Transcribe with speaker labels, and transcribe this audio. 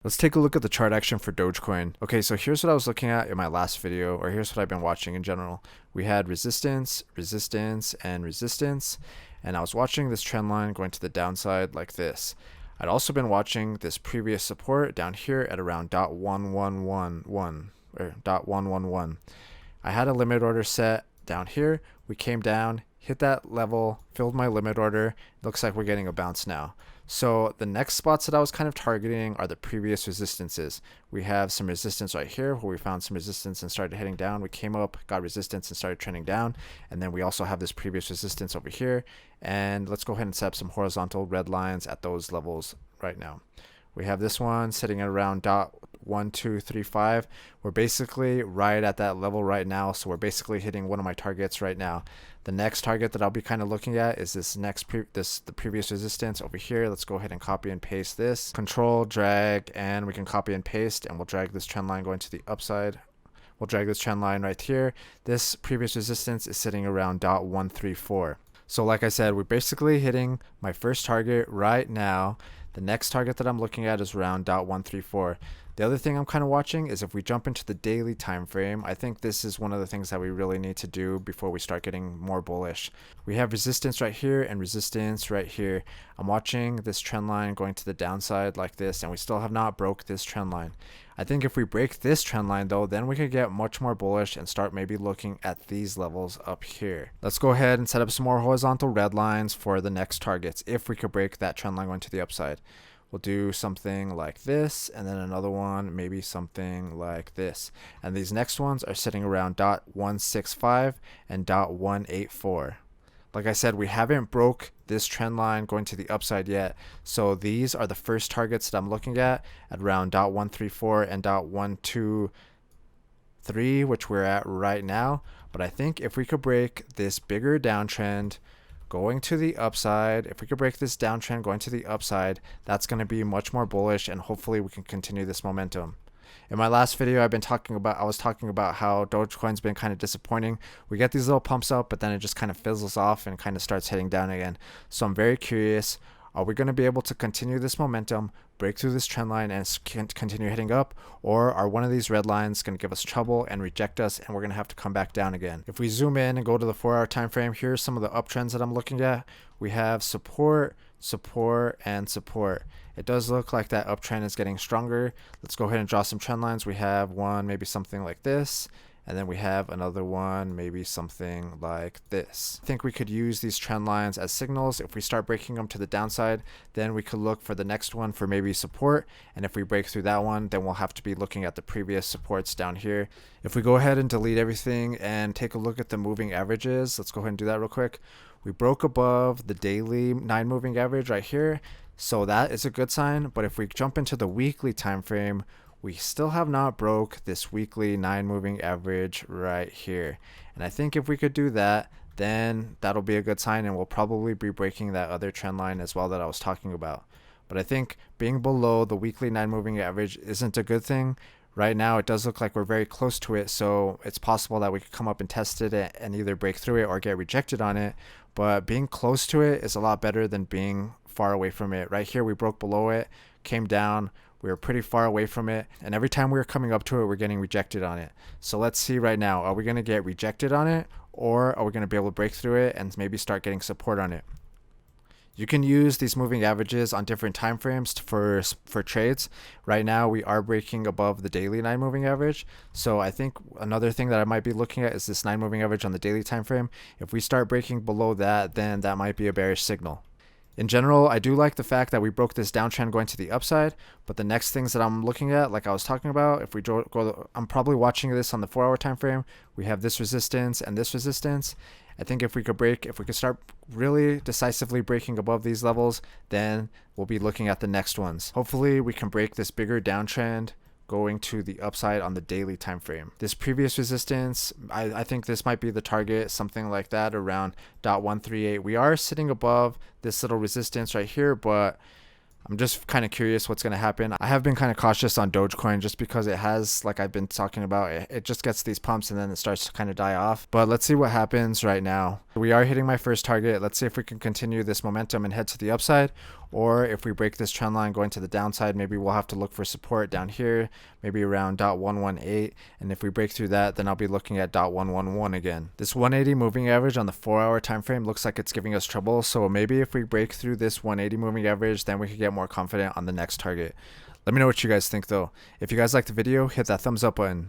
Speaker 1: Let's take a look at the chart action for Dogecoin. Okay, so here's what I was looking at in my last video, or here's what I've been watching in general. We had resistance, resistance, and resistance, and I was watching this trend line going to the downside like this. I'd also been watching this previous support down here at around .1111 or .111. I had a limit order set down here. We came down, hit that level, filled my limit order. Looks like we're getting a bounce now. So the next spots that I was kind of targeting are the previous resistances. We have some resistance right here where we found some resistance and started heading down. We came up, got resistance and started trending down. And then we also have this previous resistance over here. And let's go ahead and set up some horizontal red lines at those levels right now. We have this one sitting at around .1235. We're basically right at that level right now. So we're basically hitting one of my targets right now. The next target that I'll be kind of looking at is this next the previous resistance over here. Let's go ahead and copy and paste this. Control, drag, and we can copy and paste, and we'll drag this trend line going to the upside. We'll drag this trend line right here. This previous resistance is sitting around .134. So like I said, we're basically hitting my first target right now. The next target that I'm looking at is around .134. The other thing I'm kind of watching is if we jump into the daily time frame. I think this is one of the things that we really need to do before we start getting more bullish. We have resistance right here and resistance right here. I'm watching this trend line going to the downside like this, and we still have not broke this trend line. I think if we break this trend line though, then we could get much more bullish and start maybe looking at these levels up here. Let's go ahead and set up some more horizontal red lines for the next targets if we could break that trend line going to the upside. We'll do something like this, and then another one, maybe something like this. And these next ones are sitting around .165 and .184. Like I said, we haven't broke this trend line going to the upside yet. So these are the first targets that I'm looking at around .134 and .123, which we're at right now. But I think if we could break this bigger downtrend going to the upside, if we could break this downtrend going to the upside, that's going to be much more bullish, and hopefully we can continue this momentum. In my last video, I was talking about how Dogecoin's been kind of disappointing. We get these little pumps up, but then it just kind of fizzles off and kind of starts heading down again. So I'm very curious, are we going to be able to continue this momentum, break through this trend line, and continue heading up? Or are one of these red lines going to give us trouble and reject us, and we're going to have to come back down again? If we zoom in and go to the 4-hour time frame, here's some of the uptrends that I'm looking at. We have support, support, and support. It does look like that uptrend is getting stronger. Let's go ahead and draw some trend lines. We have one, maybe something like this. And then we have another one, maybe something like this. I think we could use these trend lines as signals. If we start breaking them to the downside, then we could look for the next one for maybe support. And if we break through that one, then we'll have to be looking at the previous supports down here. If we go ahead and delete everything and take a look at the moving averages, let's go ahead and do that real quick. We broke above the daily 9 moving average right here. So that is a good sign. But if we jump into the weekly time frame, we still have not broke this weekly 9 moving average right here. And I think if we could do that, then that'll be a good sign, and we'll probably be breaking that other trend line as well that I was talking about. But I think being below the weekly 9 moving average isn't a good thing. Right now, it does look like we're very close to it, so it's possible that we could come up and test it and either break through it or get rejected on it. But being close to it is a lot better than being far away from it. Right here, we broke below it, came down. We were pretty far away from it, and every time we were coming up to it, we're getting rejected on it. So let's see right now, are we going to get rejected on it, or are we going to be able to break through it and maybe start getting support on it? You can use these moving averages on different time frames for trades. Right now, we are breaking above the daily 9 moving average. So I think another thing that I might be looking at is this 9 moving average on the daily time frame. If we start breaking below that, then that might be a bearish signal. In general, I do like the fact that we broke this downtrend going to the upside, but the next things that I'm looking at, like I was talking about, if we I'm probably watching this on the 4-hour time frame. We have this resistance and this resistance. I think if we could start really decisively breaking above these levels, then we'll be looking at the next ones. Hopefully we can break this bigger downtrend going to the upside on the daily time frame. This previous resistance, I think this might be the target, something like that, around .138. We are sitting above this little resistance right here, but I'm just kind of curious what's going to happen. I have been kind of cautious on Dogecoin just because it has, like I've been talking about, it just gets these pumps and then it starts to kind of die off. But let's see what happens right now. We are hitting my first target. Let's see if we can continue this momentum and head to the upside, Or if we break this trend line going to the downside, maybe we'll have to look for support down here, maybe around 0.118. And if we break through that, then I'll be looking at 0.111 again. This 180 moving average on the 4-hour time frame looks like it's giving us trouble. So maybe if we break through this 180 moving average, then we could get more confident on the next target. Let me know what you guys think though. If you guys liked the video, hit that thumbs up button.